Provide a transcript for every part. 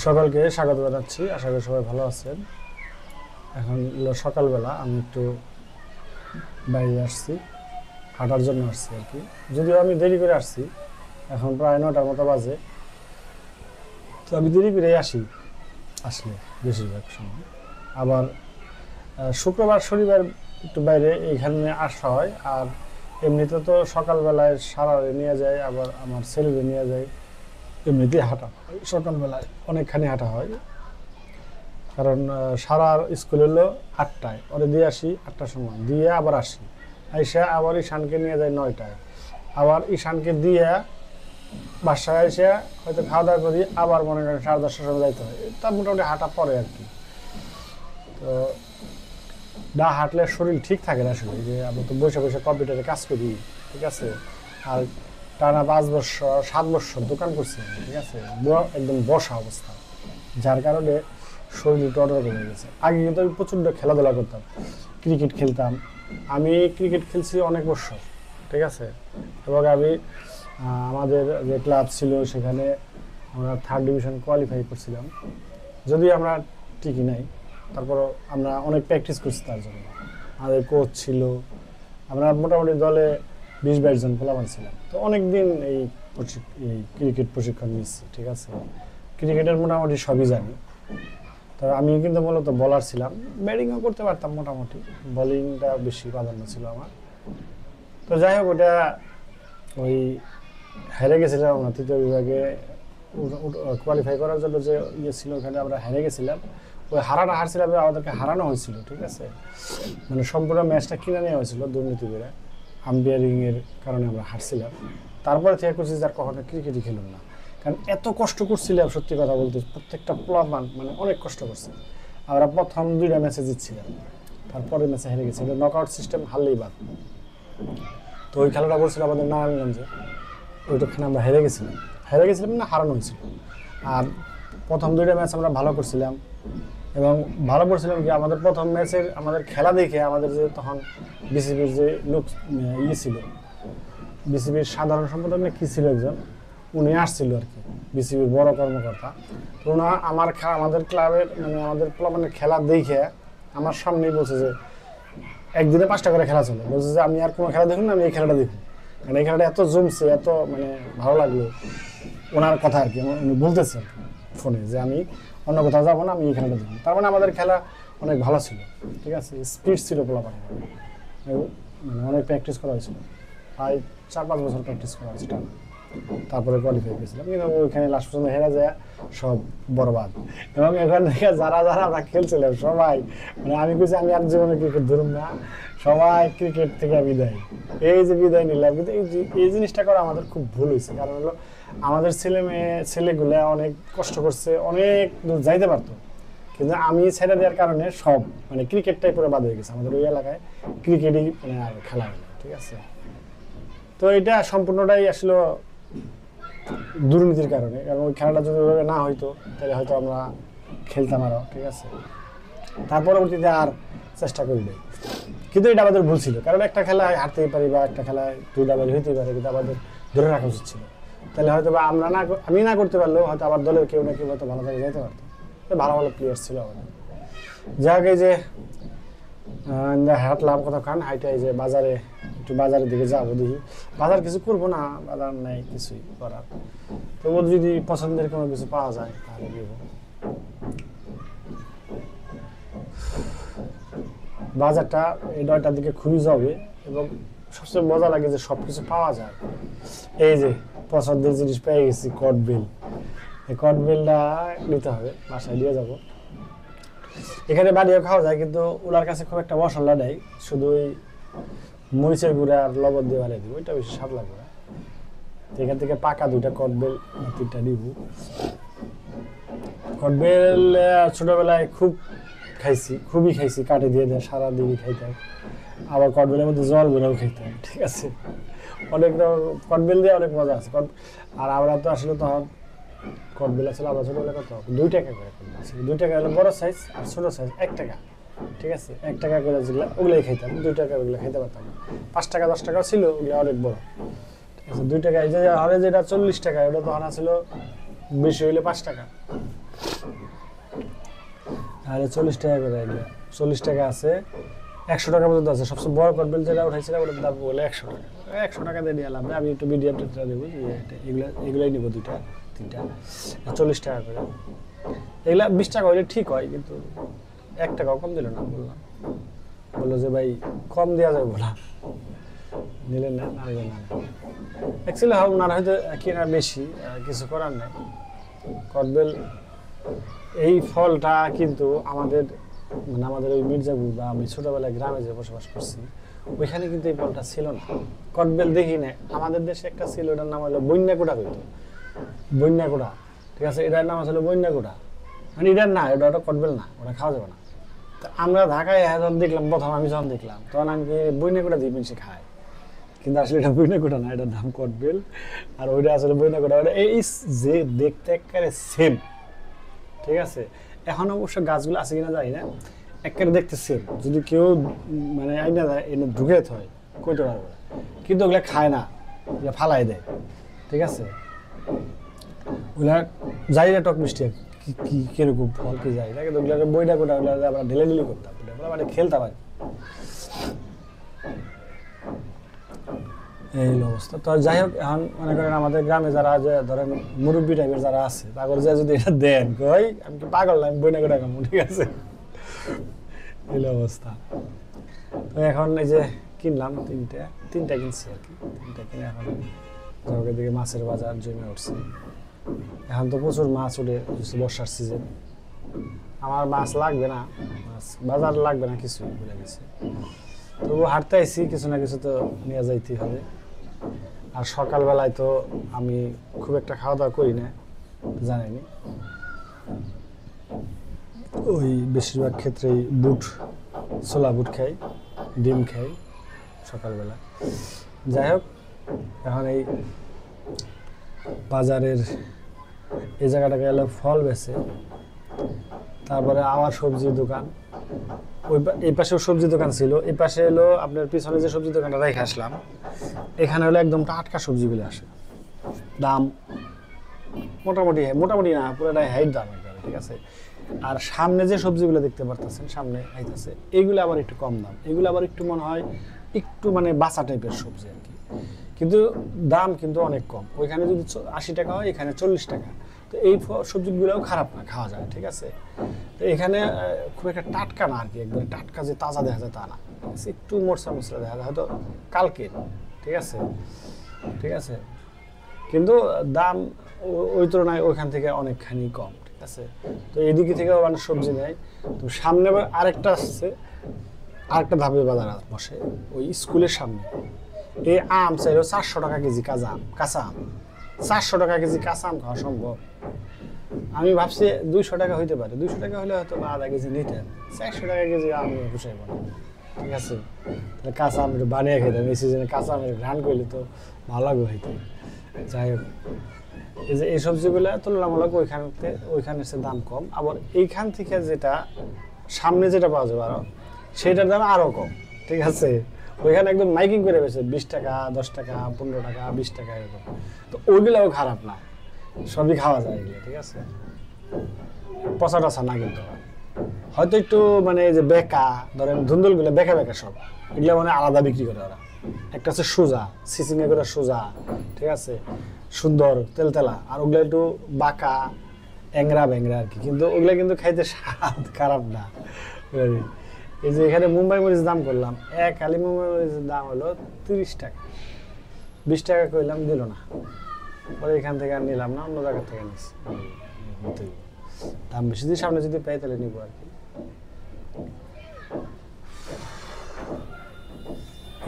সকলকে স্বাগত জানাচ্ছি। আশা করি সবাই ভালো আছেন। এখন সকালবেলা আমি একটু বাইরে আসছি, হাঁটার জন্য আসছি আর কি। যদিও আমি দেরি করে আসছি, এখন প্রায় 9টার মতো বাজে। তো আমি দেরি করে আসলে বেশিরভাগ সময়। আবার শুক্রবার শনিবার একটু বাইরে এইখানে আসা হয়। আর এমনিতে তো সকালবেলায় সারারে নিয়ে যায়, আবার আমার ছেলেরে নিয়ে যায়। এমনিতেই হাঁটা হয় সকালবেলায়, অনেকখানি হাঁটা হয়। কারণ সারার স্কুল হলো 8টায়, ওরে দিয়ে আসি 8টার সময়, দিয়ে আবার আসি, আইসা আবার ঈশানকে নিয়ে যায় 9টায়, আবার ঈশানকে দিয়ে বাসায় এসে হয়তো খাওয়া দাওয়া করি, আবার মনে করেন 10:30টার সময় যাইতে হয়। তা মোটামুটি হাঁটা পড়ে আর কি। তো না হাঁটলে শরীর ঠিক থাকে না আসলে। যে আমি তো বসে বসে কম্পিউটারে কাজ করি, ঠিক আছে, আর টানা 5 বছর 7 বছর দোকান করছি, ঠিক আছে, একদম বসা অবস্থা, যার কারণে শরীর একটু অন্যরকম হয়ে গেছে। আগে কিন্তু আমি প্রচণ্ড খেলাধুলা করতাম, ক্রিকেট খেলতাম। আমি ক্রিকেট খেলছি অনেক বছর, ঠিক আছে, এবং আমি আমাদের যে ক্লাব ছিল সেখানে আমরা 3rd ডিভিশন কোয়ালিফাই করছিলাম। যদি আমরা টিকি নাই, তারপরও আমরা অনেক প্র্যাকটিস করছি তার জন্য। আমাদের কোচ ছিল, আমরা মোটামুটি দলে 20-22 জন প্লেয়ার ছিলাম। তো অনেক দিন এই ক্রিকেট প্রশিক্ষণ নিচ্ছি, ঠিক আছে। ক্রিকেটের মোটামুটি সবই জানি। তো আমি কিন্তু মূলত বলার ছিলাম, ব্যাটিংও করতে পারতাম মোটামুটি, বোলিংটা বেশি প্রাধান্য ছিল আমার। তো যাই হোক, ওটা ওই হেরে গেছিলাম আমরা 3য় বিভাগে কোয়ালিফাই করার জন্য, যে ইয়ে ছিল ওখানে আমরা হেরে গেছিলাম। ওই হারছিলাম, আমাদেরকে হারানো হয়েছিল, ঠিক আছে, মানে সম্পূর্ণ ম্যাচটা কিনে নেওয়া হয়েছিল দুর্নীতি করে, আম্পায়ারিংয়ের কারণে আমরা হারছিলাম। তারপরে থেকে করছি যে আর কখনো ক্রিকেটই খেলুন না, কারণ এত কষ্ট করছিলাম, সত্যি কথা বলতে প্রত্যেকটা প্লেয়ার মানে অনেক কষ্ট করছে। আমরা প্রথম 2টা ম্যাচে জিতছিলাম, তারপরে ম্যাচে হেরে গেছিল, নকআউট সিস্টেম, হারলেই বাদ। তো ওই খেলাটা বলছিল আমাদের নারায়ণগঞ্জে, ওইটাখানে আমরা হেরে গেছিলাম না, হারানো হয়েছিল। আর প্রথম 2টা ম্যাচ আমরা ভালো করছিলাম, এবং ভালো করছিলাম কি, আমাদের প্রথম ম্যাচের আমাদের খেলা দেখে আমাদের যে তখন বিসিবির যে লোক ইয়ে ছিল, বিসিবির সাধারণ সম্পাদক না কি ছিল একজন, উনি আসছিল আর কি, বিসিবির বড় কর্মকর্তা। তো ওনা আমাদের ক্লাবের মানে খেলা দেখে আমার সামনেই বলছে যে একদিনে 5টা করে খেলা চলে, বলছে যে আমি আর কোনো খেলা দেখুন না, আমি এই খেলাটা দেখুন। কারণ এই খেলাটা এত জমছে, এত মানে ভালো লাগলো ওনার কথা আর কি। উনি বলতেছে ফোনে যে আমি অন্য কোথাও যাবো না, আমি এই খেলাটা দেখুন। তার মানে আমাদের খেলা অনেক ভালো ছিল, ঠিক আছে, স্পিড ছিল পোলাপান, মানে অনেক প্র্যাকটিস করা হয়েছিল, প্রায় 4-5 বছর প্র্যাকটিস করা হয়েছিল। তারপরে কোয়ালিফাই করেছিলাম, কিন্তু ওইখানে লাস্ট পর্যন্ত হেরে যায়, সব বরবাদ। এবং এখান থেকে যারা আমরা খেলছিলাম সবাই, মানে আমি বলছি আমি আর জীবনে ক্রিকেট ধরুন না, সবাই ক্রিকেট থেকে বিদায়। এই যে বিদায় নিলাম, কিন্তু এই জিনিসটা করা আমাদের খুব ভুল হয়েছে। কারণ হলো আমাদের ছেলেগুলো অনেক কষ্ট করছে, অনেক দূর যাইতে পারতো, কিন্তু আমি ছেড়ে দেওয়ার কারণে সব মানে ক্রিকেটটাই পুরো বাদ হয়ে গেছে। আমাদের ওই এলাকায় ক্রিকেটই মানে আর খেলা হয় না, ঠিক আছে। তো এটা সম্পূর্ণটাই আসলে দুর্নীতির কারণে, কারণ ওই খেলাটা যদি ওইভাবে না হইতো তাহলে হয়তো আমরা খেলতাম আরও, ঠিক আছে। তার পরবর্তীতে আর চেষ্টা করি নাই, কিন্তু এটা আমাদের ভুল ছিল। কারণ একটা খেলায় হারতেই পারি বা একটা খেলায় 2টা বাড়ি হইতেই পারে, কিন্তু আমাদের ধরে রাখা উচিত ছিল। তাহলে হয়তো বা আমি না করতে পারলেও হয়তো আমার দলের কেউ না কেউ হয়তো ভালো থাকে যেতে পারতো, ভালো ভালো প্লেয়ার ছিল আমাদের। যাক, এই যে হাঁটলাম কতক্ষণ, হাইটাই যে বাজারের দিকে যাবো, দেখি বাজার কিছু করবো না, বাজার নেই কিছুই করার। তো যদি পছন্দের কোনো কিছু পাওয়া যায় তাহলে দেবো। বাজারটা এই 9টার দিকে খুবই যাবে, এবং সবচেয়ে মজা লাগে যে সব কিছু পাওয়া যায়। এই যে পছন্দের জিনিস পেয়ে গেছি, কটবেল। এই কটবেলটা নিতে হবে, বাসায় দিয়ে যাবো। এখানে বাড়িও খাওয়া যায়, কিন্তু ওনার কাছে খুব একটা মশলা নেই, শুধু ওই মরিচের গুঁড়া আর লবণ দিয়ে বানিয়ে দিব, ওইটা বেশি স্বাদ লাগবে। এখান থেকে পাকা 2টা কটবেল 3টা নিব। কটবেল ছোটবেলায় খুবই খাইছি, কাটে দিয়ে সারাদিনই খাইতাম। আবার কটবেলের মধ্যে জল ভরেও খাইতাম, ঠিক আছে। অনেক কটবেল দিয়ে অনেক মজা আছে। আর আমরা তো আসলে তখন কটবেল ছিল, আমরা ছোটবেলা কত 2 টাকা করে ছিল, 2 টাকা হলো বড় সাইজ, আর ছোট সাইজ 1 টাকা, ঠিক আছে। 1 টাকা করে যেগুলো ওগুলোই খাইতাম, 2 টাকা ওগুলো খাইতে পারতাম না। 5 টাকা 10 টাকাও ছিল, ওগুলো অনেক বড়, ঠিক আছে। 2 টাকা, এই যে যেটা 40 টাকা, ওটা তখন ছিল বেশি হইলে 5 টাকা। আর 40 টাকা করে এগুলো 40 টাকা আছে, 100 টাকা পর্যন্ত আছে। সবচেয়ে বড় কটবেল যেটা উঠাইছিলাম ওটার দাম বলে 100 টাকা। 100 টাকা দিয়ে নিলাম, আমি একটু মিডিয়াম টেটটা দেবো, এগুলাই নিব, 2টা 3টা 40 টাকা করে। এগুলা 20 টাকা হলে ঠিক হয়, কিন্তু 1 টাকাও কম দিল না। বললো যে ভাই কম দেওয়া যাবে বলা, নিলেন না, না অ্যাকচুয়ালি ওনার হয়তো কেনা বেশি, কিছু করার নেই। কটবেল এই ফলটা কিন্তু আমাদের মানে আমাদের ওই মির্জাপুর বা আমি ছোটবেলায় গ্রামে যে বসবাস করছি ওইখানে কিন্তু এই ফলটা ছিল না। কটবেল দেখি না, আমাদের দেশে একটা ছিল, এটার নাম হলো বন্যাকুড়া হইতো, বন্যাকুড়া, ঠিক আছে, এটার নাম আসলে বন্যাকুড়া, মানে এটার না, এটা ওটা কটবেল না, ওটা খাওয়া যাবে না। তো আমরা ঢাকায় যখন দেখলাম প্রথম, আমি যখন দেখলাম তখন আমি বন্যাকুড়া দিয়ে মিশে খাই, কিন্তু আসলে এটা বন্যাকুড়া না, এটার নাম কটবেল, আর ওইটা আসলে বন্যাকুড়া। ওটা এই যে দেখতে একেবারে সেম, ঠিক আছে। এখন অবশ্য গাছগুলো আছে কিনা জানি না, একেবারে দেখতে সেম। যদি কেউ মানে আইনা যায় এনে ঢুকে হয় কইতে পারবে না, কিন্তু ওগুলা খায় না, ওগুলা ফালাই দেয়, ঠিক আছে। ওগুলা যাই না টক মিষ্টি কি কিরকম ফল কি যায় না, কিন্তু ওগুলা বইটা কোটা ওগুলা আমরা ঢেলে করতাম, মানে খেলতাম আর এই অবস্থা। তো যাই হোক, এখন মনে করেন আমাদের গ্রামে যারা যে ধরেন মুরব্বী টাইপের যারা আছে, পাগল যে যদি এটা দেন, কই আমি কি পাগল না, আমি বই না করে খাবো, ঠিক আছে, এই অবস্থা। তো এখন এই যে কিনলাম তিনটা কিনছি আর কি, 3টা কিনে এখন জগের দিকে মাছের বাজার জমে উঠছে। এখন তো প্রচুর মাছ উঠে, বর্ষার সিজন। আমার মাছ লাগবে না, মাছ বাজার লাগবে না, কিছু ভুলে গেছে। তবু হাঁটতে আইসি, কিছু না কিছু তো নিয়ে যাইতেই হবে। আর সকালবেলায় তো আমি খুব একটা খাওয়া দাওয়া করি না, জানেনি, ওই বেশিরভাগ ক্ষেত্রেই ছোলা বুট খাই, ডিম খাই সকালবেলা। যাই হোক, এখন এই বাজারের এই জায়গাটাকে এলো ফল বেছে, তারপরে আবার সবজির দোকান, এই পাশেও সবজি দোকান ছিল, এই পাশে এলো আপনার পিছনে যে সবজি দোকানটা রেখে আসলাম, এখানে হলো একদম টাটকা সবজিগুলো আসে, দাম মোটামুটি না, পুরোটাই হাইট দাম একবারে, ঠিক আছে। আর সামনে যে সবজিগুলো দেখতে পারতেছেন, সামনে আইতেছে, এইগুলো আবার একটু কম দাম, এগুলো আবার একটু মনে হয় একটু মানে বাসা টাইপের সবজি আর কি, কিন্তু দাম কিন্তু অনেক কম। ওইখানে যদি 80 টাকা হয়, এখানে 40 টাকা। তো এই সবজিগুলোও খারাপ না, খাওয়া যায়, ঠিক আছে। তো এখানে খুব একটা টাটকা না আর কি, একবারে টাটকা যে তাজা দেখা যায় তা না, একটু মশলা দেখা যায়, হয়তো কালকের, ঠিক আছে, কিন্তু দাম ওই তুলনায় ওইখান থেকে অনেকখানি কম, ঠিক আছে। তো এইদিকে থেকেও মানে সবজি নেয়। তো সামনে আবার আরেকটা আরেকটা ধাপে বাজার বসে ওই স্কুলের সামনে। এই আম চাইলেও 400 টাকা কেজি কাঁচা আম, 400 টাকা কেজি কাঁচা আম খাওয়া সম্ভব? আমি ভাবছি 200 টাকা হইতে পারে, 200 টাকা হলে হয়তো আধা কেজি নিতেন, 400 টাকা কেজি আম পুষাইব না, ঠিক আছে। তাহলে কাঁচা আম একটু বানিয়ে খেতাম, এই সিজনে কাঁচা আমের ঘ্রাণ করলে তো ভালো লাগবে হইতে। যাই হোক, এই যে এই সবজিগুলো তুলনামূলক ওইখানে সে দাম কম, আবার এইখান থেকে যেটা সামনে যেটা পাওয়া যাবে আরো, সেটার দাম আরো কম, ঠিক আছে। ওইখানে একদম মাইকিং করে বেছে 20 টাকা, 10 টাকা, 15 টাকা, 20 টাকা এরকম। তো ওইগুলাও খারাপ না, সবই খাওয়া যায় এগুলো, ঠিক আছে, পচা টচা না। কিন্তু হয়তো একটু মানে যে বেকা, ধরেন ধুন্দুলগুলো বেকা সব, এগুলো মানে আলাদা বিক্রি করে ওরা। একটা হচ্ছে সোজা, সিসিঙে করে সোজা, ঠিক আছে, সুন্দর তেলতেলা, আর ওগুলো একটু বাঁকা এংরা ব্যাংরা আর কি, কিন্তু ওগুলো কিন্তু খাইতে স্বাদ খারাপ না। এই যে এখানে মুম্বাই মরিচ দাম করলাম, এক আলি মুম্বাই মরিচের দাম হলো 30 টাকা, 20 টাকা কইলাম, দিল না। পরে এখান থেকে আর নিলাম না, অন্য জায়গা থেকে নিচ্ছি, দাম বেশি দিয়ে সামনে যদি পাই তাহলে নিবো আর কি।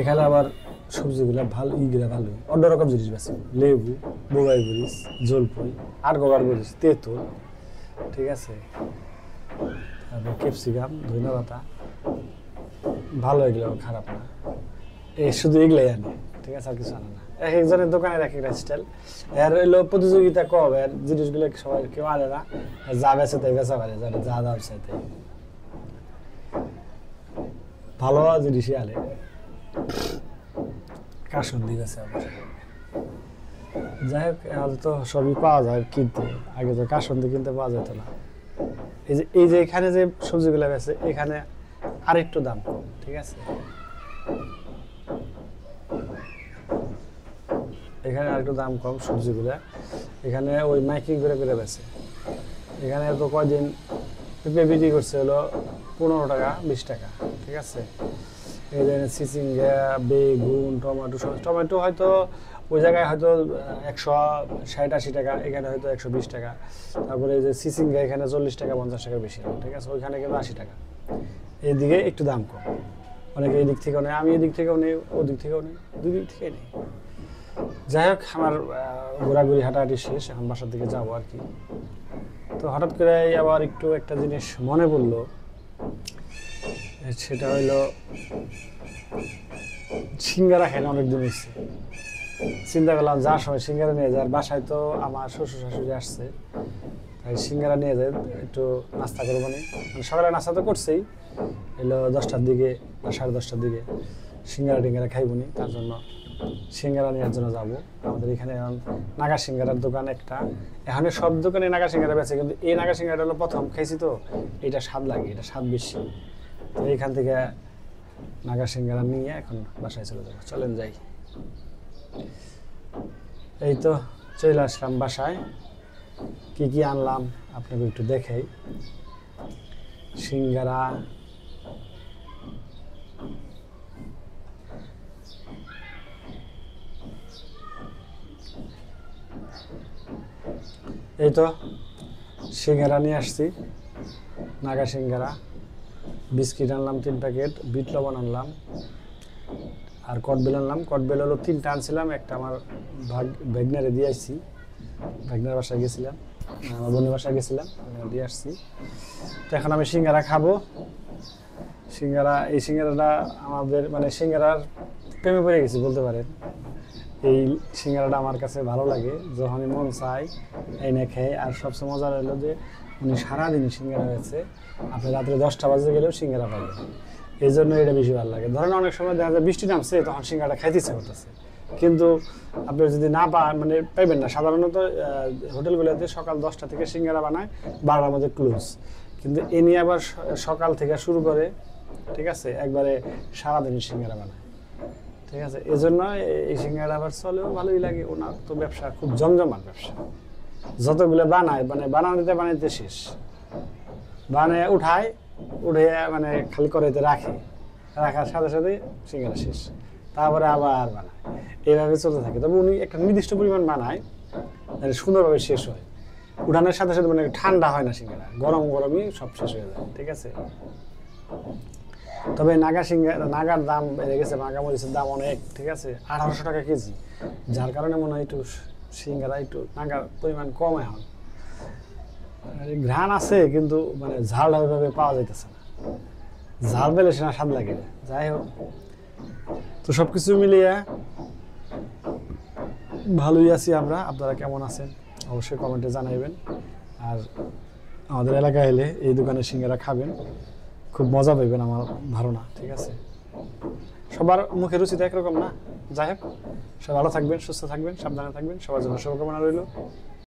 এখানে আবার সবজিগুলা ভালোই, অন্যরকম জিনিস বেছে, লেবু, বোগাই মরিচ, জলপুই, আর গোগার মরিচ, তেঁতুল, ঠিক আছে, তারপর ক্যাপসিকাম, ধনেপাতা, ভালো, এগুলো খারাপ না। শুধু এগুলাই আনে, ঠিক আছে, আর কিছু আনে না। এক একজনের দোকানের এক একটা স্টাইল, এর হইলো প্রতিযোগিতা কম, এর জিনিসগুলো সবাই কেউ আনে না, যা বেছে তাই বেচা পারে, যা দাম চাই তাই, ভালো জিনিসই আনে। কাসুন্দি গেছে আবার, যাই হোক এখন তো সবই পাওয়া যায় কিনতে, আগে তো কাসন্দি কিনতে পাওয়া যেত না। এই যে এখানে যে সবজিগুলো বেছে এখানে আরেকটু দাম কম, ঠিক আছে, এখানে আরেকটু দাম কম সবজিগুলো, এখানে ওই মাইকিং করে করে বেছে। এখানে তো কয়দিন পেঁপে বিক্রি করছে হলো 15 টাকা 20 টাকা, ঠিক আছে। এই যে চিচিঙ্গা, বেগুন, টমেটো, টমেটো হয়তো ওই জায়গায় হয়তো 160-80 টাকা, এখানে হয়তো 120 টাকা। তারপরে এই যে চিচিঙ্গা এখানে 40 টাকা 50 টাকা বেশি, ঠিক আছে, ওইখানে কিন্তু 80 টাকা। এইদিকে একটু দাম কম, অনেকে এই দিক থেকেও নেই, আমি এদিক থেকেও নেই, ওদিক থেকেও নেই, দুই দিক থেকে নেই। যাই হোক আমার ঘোরাঘুরি হাঁটাহাঁটি শেষ, এখন বাসার দিকে যাবো আর কি। তো হঠাৎ করে আবার একটু একটা জিনিস মনে পড়লো, সেটা হইলো সিঙ্গারা খেলে অনেকদিন হচ্ছে। চিন্তা করলাম যার সময় সিঙ্গারা নিয়ে যায়, বাসায় তো আমার শ্বশুর শাশুড়ি আসছে, তাই সিঙ্গারা নিয়ে যায়, একটু নাস্তা করবো না, মানে সকালে নাস্তা তো করছেই, এলো 10টার দিকে বা 10:30টার দিকে সিঙ্গারা টিঙ্গারা খাইবো নি, তার জন্য সিঙ্গারা নেওয়ার জন্য যাবো। আমাদের এখানে এখন নাগা সিঙ্গারার দোকান একটা, এখানে সব দোকানে নাগা সিঙ্গারা বেছে, কিন্তু এই নাগা সিঙ্গারাটা হলো প্রথম খাইছি, তো এটা স্বাদ লাগে, এটা স্বাদ বেশি। তো এইখান থেকে নাগা সিঙ্গারা নিয়ে এখন বাসায় চলে যাবো, চলেন যাই। এই তো চলে আসলাম বাসায়, কি কি আনলাম আপনাকে একটু দেখাই। সিঙ্গারা, এই তো সিঙ্গারা নিয়ে আসছি, নাগা সিঙ্গারা, বিস্কিট আনলাম 3 প্যাকেট, বিট লবণ আনলাম, আর কটবেল আনলাম। কটবেল হলো 3টা আনছিলাম, একটা আমার ভ্যাগনারে দিয়ে আসছি, ভ্যাগনার বাসায় গেছিলাম, আমার বোনের বাসায় গেছিলাম, দিয়ে আসছি। তো এখন আমি সিঙ্গারা খাবো। সিঙ্গারা, এই সিঙ্গারাটা আমাদের মানে সিঙ্গারার প্রেমে পড়ে গেছি বলতে পারেন। এই সিঙ্গারাটা আমার কাছে ভালো লাগে, যখনই মন চাই এনে খেয়ে। আর সবচেয়ে মজার হলো যে উনি সারাদিন সিঙ্গারা হয়েছে, আপনি রাত্রে 10টা বাজে গেলেও সিঙ্গারা পাবেন, এই জন্য এটা বেশি ভালো লাগে। ধরেন অনেক সময় দেখা যায় বৃষ্টি নামছে, তখন সিঙ্গারা খাইতে ইচ্ছে করতেছে, কিন্তু আপনি যদি না পান মানে পাইবেন না। সাধারণত হোটেলগুলোতে সকাল 10টা থেকে সিঙ্গারা বানায়, 12টার মধ্যে ক্লোজ, কিন্তু এ নিয়ে আবার সকাল থেকে শুরু করে, ঠিক আছে, একবারে সারাদিন সিঙ্গারা বানায়, ঠিক আছে। এই জন্য এই সিঙ্গারা আবার চলেও ভালোই লাগে। ওনার তো ব্যবসা খুব জমজমাট ব্যবসা, যতগুলো বানায় মানে বানাতে বানাইতে শেষ, বানিয়ে উঠায়, উঠে মানে খালি করাইতে রাখে, রাখার সাথে সাথে সিঙ্গারা শেষ, তারপরে আবার বানায়, এইভাবে চলতে থাকে। তবে উনি একটা নির্দিষ্ট পরিমাণ বানায়, মানে সুন্দরভাবে শেষ হয়, উঠানোর সাথে সাথে মানে ঠান্ডা হয় না সিঙ্গারা, গরম গরমই সব শেষ হয়ে যায়, ঠিক আছে। তবে নাগা সিঙ্গারা, নাগার দাম বেড়ে গেছে, নাগা মরিচের দাম অনেক, ঠিক আছে, 1800 টাকা কেজি, যার কারণে মনে হয় একটু সিঙ্গারা একটু নাগার পরিমাণ কম এখন। ঘ্রাণ আছে কিন্তু মানে ঝাল ওইভাবে পাওয়া যাইতেছে না, ঝাল পেলে সেটা স্বাদ লাগে। যাই হোক, তো সবকিছু মিলিয়ে ভালোই আছি আমরা। আপনারা কেমন আছেন অবশ্যই কমেন্টে জানাইবেন। আর আমাদের এলাকায় এলে এই দোকানে সিঙ্গারা খাবেন, খুব মজা পাইবেন আমার ধারণা, ঠিক আছে। সবার মুখে রুচি তো একরকম না। যাই হোক, সবাই ভালো থাকবেন, সুস্থ থাকবেন, সাবধানে থাকবেন, সবার জন্য শুভকামনা রইল।